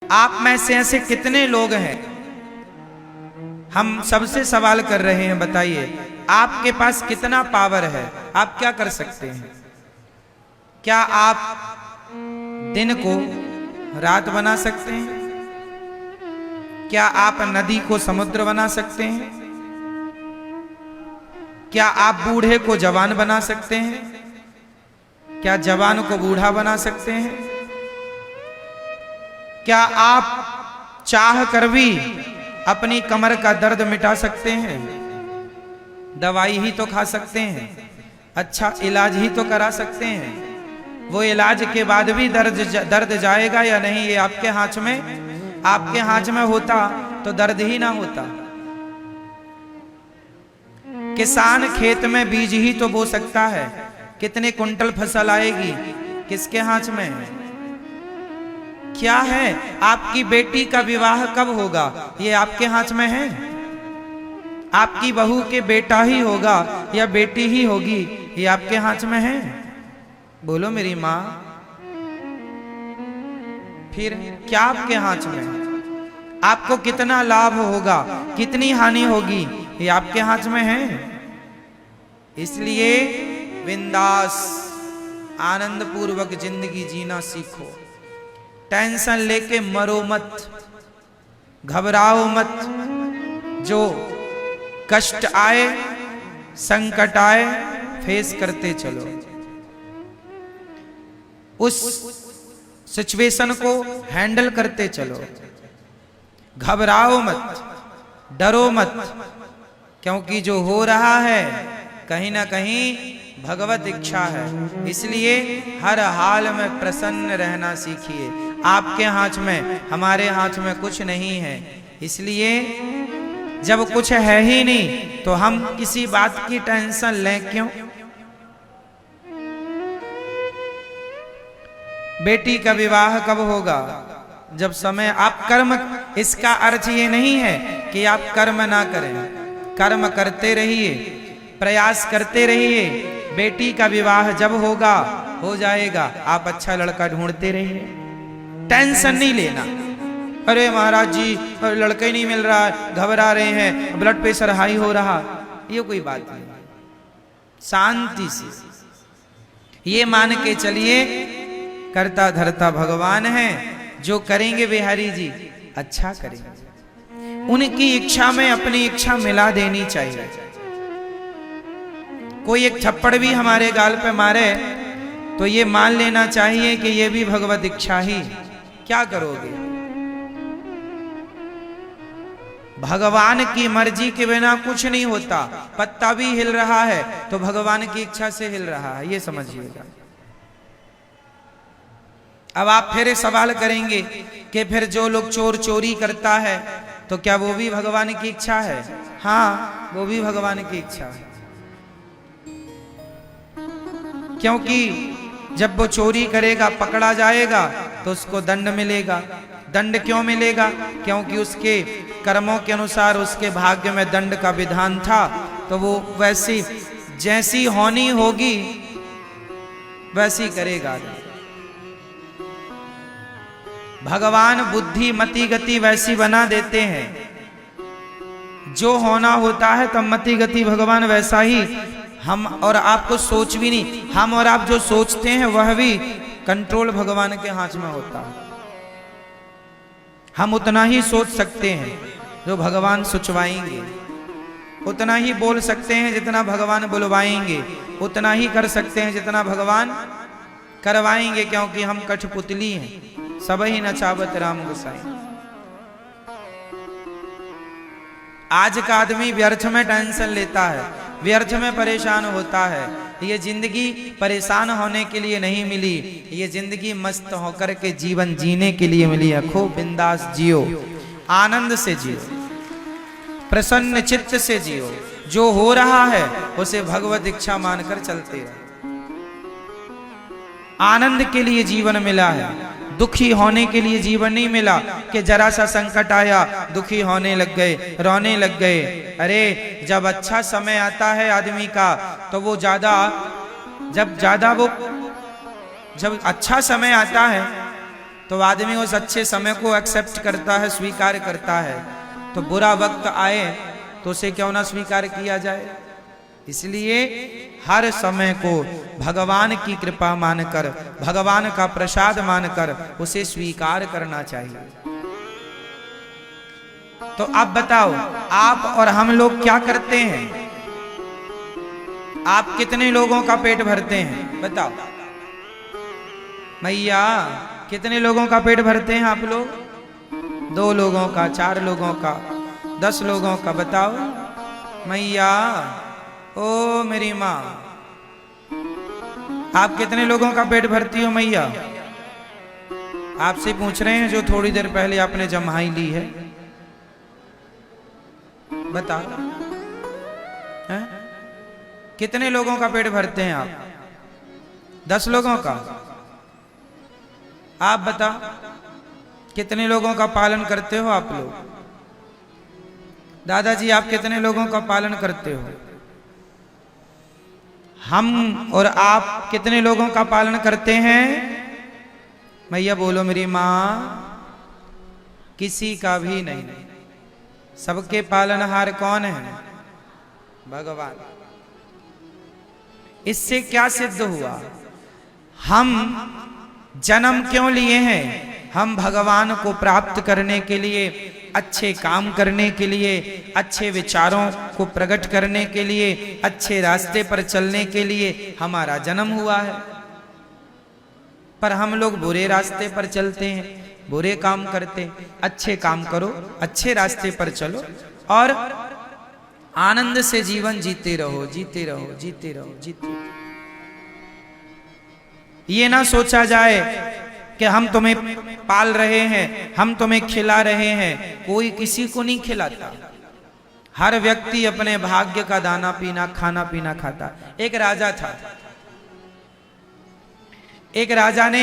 आप में से ऐसे कितने लोग हैं, हम सबसे सवाल कर रहे हैं, बताइए आपके पास कितना पावर है, आप क्या कर सकते हैं? क्या आप दिन को रात बना सकते हैं? क्या आप नदी को समुद्र बना सकते हैं? क्या आप बूढ़े को जवान बना सकते हैं? क्या जवान को बूढ़ा बना सकते हैं? क्या आप चाह कर भी अपनी कमर का दर्द मिटा सकते हैं? दवाई ही तो खा सकते हैं, अच्छा इलाज ही तो करा सकते हैं। वो इलाज के बाद भी दर्द जाएगा या नहीं, ये आपके हाथ में, आपके हाथ में होता तो दर्द ही ना होता। किसान खेत में बीज ही तो बो सकता है, कितने कुंटल फसल आएगी किसके हाथ में है? क्या है, आपकी बेटी का विवाह कब होगा ये आपके हाथ में है? आपकी बहू के बेटा ही होगा या बेटी ही होगी ये आपके हाथ में है? बोलो मेरी माँ, फिर क्या आपके हाथ में है? आपको कितना लाभ होगा, कितनी हानि होगी, ये आपके हाथ में है। इसलिए बिंदास आनंद पूर्वक जिंदगी जीना सीखो। टेंशन लेके मरो मत, घबराओ मत। जो कष्ट आए, संकट आए, फेस करते चलो। उस सिचुएशन को हैंडल करते चलो। घबराओ मत, डरो मत, क्योंकि जो हो रहा है कहीं ना कहीं भगवत इच्छा है। इसलिए हर हाल में प्रसन्न रहना सीखिए। आपके हाथ में, हमारे हाथ में कुछ नहीं है। इसलिए जब कुछ है ही नहीं तो हम किसी बात की टेंशन लें क्यों? बेटी का विवाह कब होगा? जब समय, आप कर्म, इसका अर्थ ये नहीं है कि आप कर्म ना करें, कर्म करते रहिए, प्रयास करते रहिए। बेटी का विवाह जब होगा, हो जाएगा। आप अच्छा लड़का ढूंढते रहिए, टेंशन नहीं लेना। अरे महाराज जी लड़का ही नहीं मिल रहा है, घबरा रहे हैं, ब्लड प्रेशर हाई हो रहा, ये कोई बात नहीं। शांति से ये मान के चलिए, करता धरता भगवान है, जो करेंगे बिहारी जी अच्छा करेंगे। उनकी इच्छा में अपनी इच्छा मिला देनी चाहिए। कोई एक थप्पड़ भी हमारे गाल पे मारे तो ये मान लेना चाहिए कि ये भी भगवत इच्छा ही। क्या करोगे? भगवान की मर्जी के बिना कुछ नहीं होता। पत्ता भी हिल रहा है तो भगवान की इच्छा से हिल रहा है, ये समझिएगा। अब आप फिर सवाल करेंगे कि फिर जो लोग चोरी करता है तो क्या वो भी भगवान की इच्छा है? हाँ, वो भी भगवान की इच्छा है। क्योंकि जब वो चोरी करेगा, पकड़ा जाएगा तो उसको दंड मिलेगा। दंड क्यों मिलेगा? क्योंकि उसके कर्मों के अनुसार उसके भाग्य में दंड का विधान था, तो वो वैसी जैसी होनी होगी वैसी करेगा। भगवान बुद्धि मति गति वैसी बना देते हैं। जो होना होता है तब मति गति भगवान वैसा ही हम और आपको सोच भी नहीं, हम और आप जो सोचते हैं वह भी कंट्रोल भगवान के हाथ में होता है। हम उतना ही सोच सकते हैं जो भगवान सोचवाएंगे, उतना ही बोल सकते हैं जितना भगवान बुलवाएंगे, उतना ही कर सकते हैं जितना भगवान करवाएंगे। क्योंकि हम कठपुतली हैं, सब ही नचावत राम गोसाई। आज का आदमी व्यर्थ में टेंशन लेता है, व्यर्थ में परेशान होता है। ये जिंदगी परेशान होने के लिए नहीं मिली, ये जिंदगी मस्त होकर के जीवन जीने के लिए मिली है। खूब बिंदास जियो, आनंद से जियो, प्रसन्न चित्त से जियो। जो हो रहा है उसे भगवत इच्छा मानकर चलते रहो। आनंद के लिए जीवन मिला है, दुखी होने के लिए जीवन नहीं मिला कि जरा सा संकट आया दुखी होने लग गए, रोने लग गए। अरे जब अच्छा समय आता है आदमी का तो वो जब अच्छा समय आता है तो आदमी उस अच्छे समय को एक्सेप्ट करता है, स्वीकार करता है। तो बुरा वक्त आए तो उसे क्यों ना स्वीकार किया जाए। इसलिए हर समय को भगवान की कृपा मानकर, भगवान का प्रसाद मानकर उसे स्वीकार करना चाहिए। तो अब बताओ, आप और हम लोग क्या करते हैं? आप कितने लोगों का पेट भरते हैं बताओ मैया? कितने लोगों का पेट भरते हैं आप लोग? 2 लोगों का, 4 लोगों का, 10 लोगों का? बताओ मैया। ओ मेरी माँ, आप कितने लोगों का पेट भरती हो मैया? आपसे पूछ रहे हैं जो थोड़ी देर पहले आपने जम्हाई ली है। बताओ है? कितने लोगों का पेट भरते हैं आप? 10 लोगों का? आप बताओ कितने लोगों का पालन करते हो आप लोग? दादाजी आप कितने लोगों का पालन करते हो? हम और आप कितने लोगों का पालन करते हैं? मैया बोलो मेरी माँ। किसी का भी नहीं। सबके पालनहार कौन है? भगवान। इससे क्या सिद्ध हुआ? हम जन्म क्यों लिए हैं? हम भगवान को प्राप्त करने के लिए, अच्छे काम करने के लिए, अच्छे विचारों को प्रकट करने के लिए, अच्छे रास्ते पर चलने के लिए हमारा जन्म हुआ है। पर हम लोग बुरे रास्ते पर चलते हैं, बुरे काम करते हैं। अच्छे काम करो, अच्छे रास्ते पर चलो और आनंद से जीवन जीते रहो, जीते रहो, जीते रहो, जीते रहो। ये ना सोचा जाए कि हम तुम्हें पाल रहे हैं, हम तुम्हें खिला रहे हैं। कोई किसी को नहीं खिलाता। हर व्यक्ति अपने भाग्य का दाना पीना, खाना पीना खाता। एक राजा था। एक राजा ने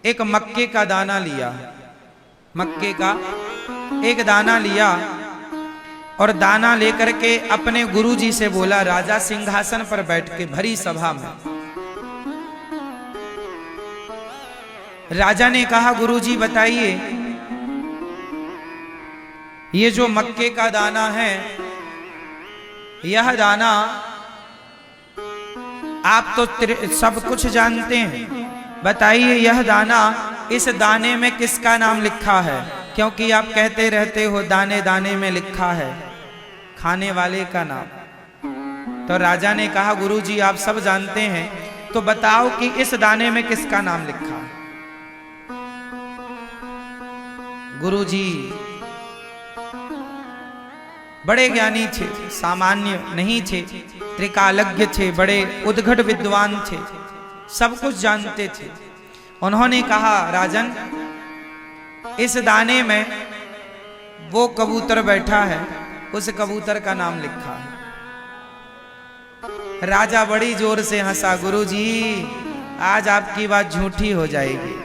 एक मक्के का दाना लिया, मक्के का एक दाना लिया और दाना लेकर के अपने गुरुजी से बोला, राजा सिंहासन पर बैठ के भरी सभा में। राजा ने कहा, गुरुजी बताइए, ये जो मक्के का दाना है, यह दाना आप तो सब कुछ जानते हैं, बताइए यह दाना, इस दाने में किसका नाम लिखा है? क्योंकि आप कहते रहते हो दाने दाने में लिखा है खाने वाले का नाम। तो राजा ने कहा, गुरुजी आप सब जानते हैं, तो बताओ कि इस दाने में किसका नाम लिखा है? गुरुजी बड़े ज्ञानी थे, सामान्य नहीं थे, त्रिकालज्ञ थे, बड़े उद्घट विद्वान थे, सब कुछ जानते थे। उन्होंने कहा, राजन इस दाने में वो कबूतर बैठा है, उस कबूतर का नाम लिखा है। राजा बड़ी जोर से हंसा, गुरुजी आज आपकी बात झूठी हो जाएगी।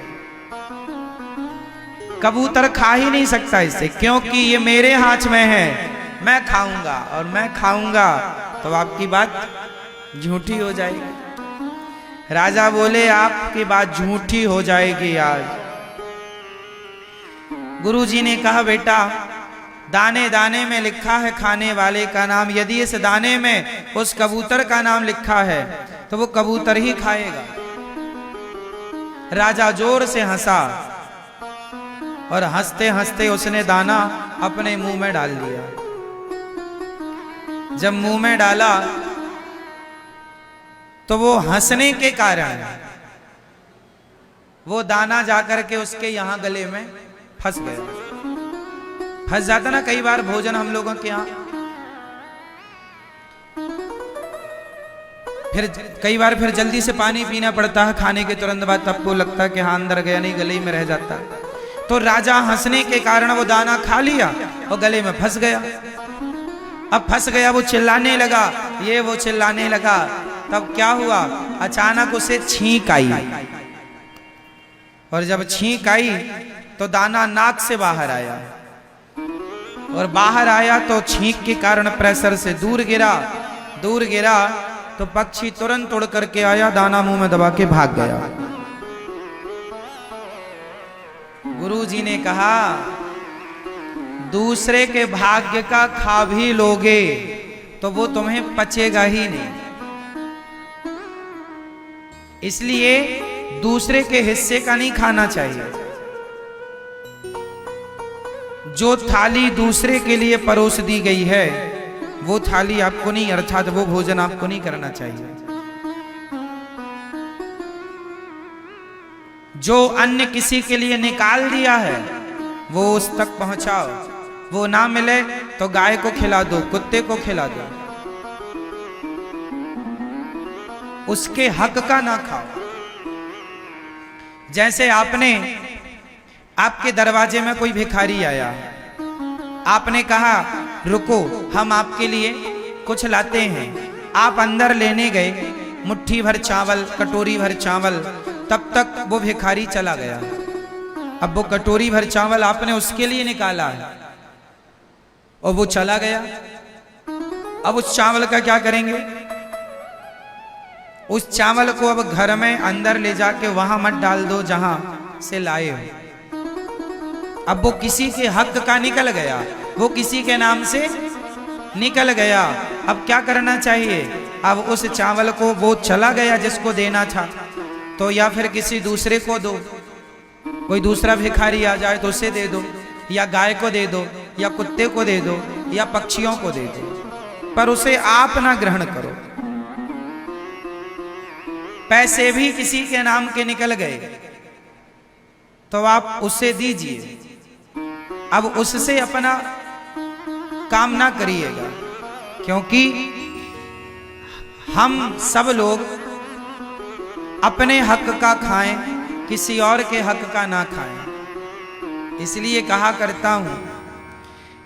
कबूतर खा ही नहीं सकता इसे, क्योंकि ये मेरे हाथ में है, मैं खाऊंगा और मैं खाऊंगा तो आपकी बात झूठी हो जाएगी। राजा बोले, आपकी बात झूठी हो जाएगी आज। गुरुजी ने कहा, बेटा दाने दाने में लिखा है खाने वाले का नाम, यदि इस दाने में उस कबूतर का नाम लिखा है तो वो कबूतर ही खाएगा। राजा जोर से हंसा और हंसते हंसते उसने दाना अपने मुंह में डाल दिया। जब मुंह में डाला तो वो हंसने के कारण वो दाना जाकर के उसके यहां गले में फंस गया। फंस जाता ना कई बार भोजन हम लोगों के यहां, फिर कई बार फिर जल्दी से पानी पीना पड़ता है खाने के तुरंत बाद, तब को लगता है कि हाँ अंदर गया नहीं, गले में रह जाता है। तो राजा हंसने के कारण वो दाना खा लिया और गले में फंस गया। अब फंस गया, वो चिल्लाने लगा, ये वो चिल्लाने लगा। तब क्या हुआ, अचानक उसे छींक आई, और जब छींक आई तो दाना नाक से बाहर आया, और बाहर आया तो छींक के कारण प्रेशर से दूर गिरा। दूर गिरा तो पक्षी तुरंत उड़ करके आया, दाना मुंह में दबा के भाग गया। गुरुजी ने कहा दूसरे के भाग्य का खा भी लोगे तो वो तुम्हें पचेगा ही नहीं। इसलिए दूसरे के हिस्से का नहीं खाना चाहिए। जो थाली दूसरे के लिए परोस दी गई है वो थाली आपको नहीं, अर्थात वो भोजन आपको नहीं करना चाहिए। जो अन्न किसी के लिए निकाल दिया है वो उस तक पहुंचाओ। वो ना मिले तो गाय को खिला दो, कुत्ते को खिला दो, उसके हक का ना खाओ। जैसे आपके दरवाजे में कोई भिखारी आया, आपने कहा रुको हम आपके लिए कुछ लाते हैं। आप अंदर लेने गए मुट्ठी भर चावल, कटोरी भर चावल, तब तक वो भिखारी चला गया। अब वो कटोरी भर चावल आपने उसके लिए निकाला है और वो चला गया। अब उस चावल का क्या करेंगे? उस चावल को अब घर में अंदर ले जाके वहां मत डाल दो जहां से लाए हो। अब वो किसी के हक का निकल गया, वो किसी के नाम से निकल गया। अब क्या करना चाहिए? अब उस चावल को वो चला गया जिसको देना था, तो या फिर किसी दूसरे को दो। कोई दूसरा भिखारी आ जाए तो उसे दे दो, या गाय को दे दो, या कुत्ते को दे दो, या पक्षियों को दे दो, पर उसे आप ना ग्रहण करो। पैसे भी किसी के नाम के निकल गए तो आप उसे दीजिए। अब उससे अपना काम ना करिएगा, क्योंकि हम सब लोग अपने हक का खाएं, किसी और के हक का ना खाएं। इसलिए कहा करता हूं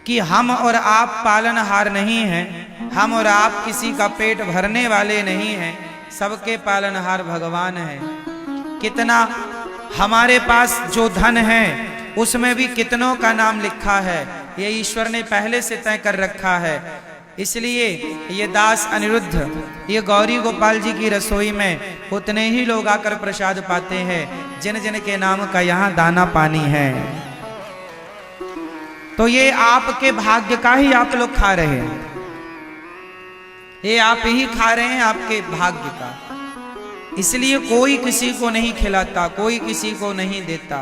कि हम और आप पालनहार नहीं हैं, हम और आप किसी का पेट भरने वाले नहीं हैं, सबके पालनहार भगवान हैं। कितना हमारे पास जो धन है उसमें भी कितनों का नाम लिखा है, ये ईश्वर ने पहले से तय कर रखा है। इसलिए ये दास अनिरुद्ध, ये गौरी गोपाल जी की रसोई में उतने ही लोग आकर प्रसाद पाते हैं जिन जिन के नाम का यहाँ दाना पानी है। तो ये आपके भाग्य का ही आप लोग खा रहे हैं, ये आप ही खा रहे हैं आपके भाग्य का। इसलिए कोई किसी को नहीं खिलाता, कोई किसी को नहीं देता,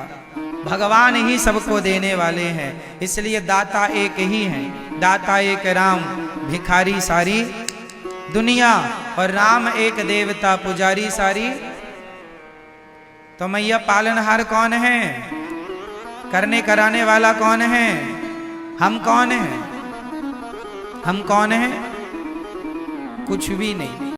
भगवान ही सबको देने वाले हैं। इसलिए दाता एक ही है, दाता एक राम, भिखारी सारी दुनिया, और राम एक देवता, पुजारी सारी। तो मैया पालनहार कौन है? करने कराने वाला कौन है? हम कौन हैं? हम कौन हैं? कुछ भी नहीं।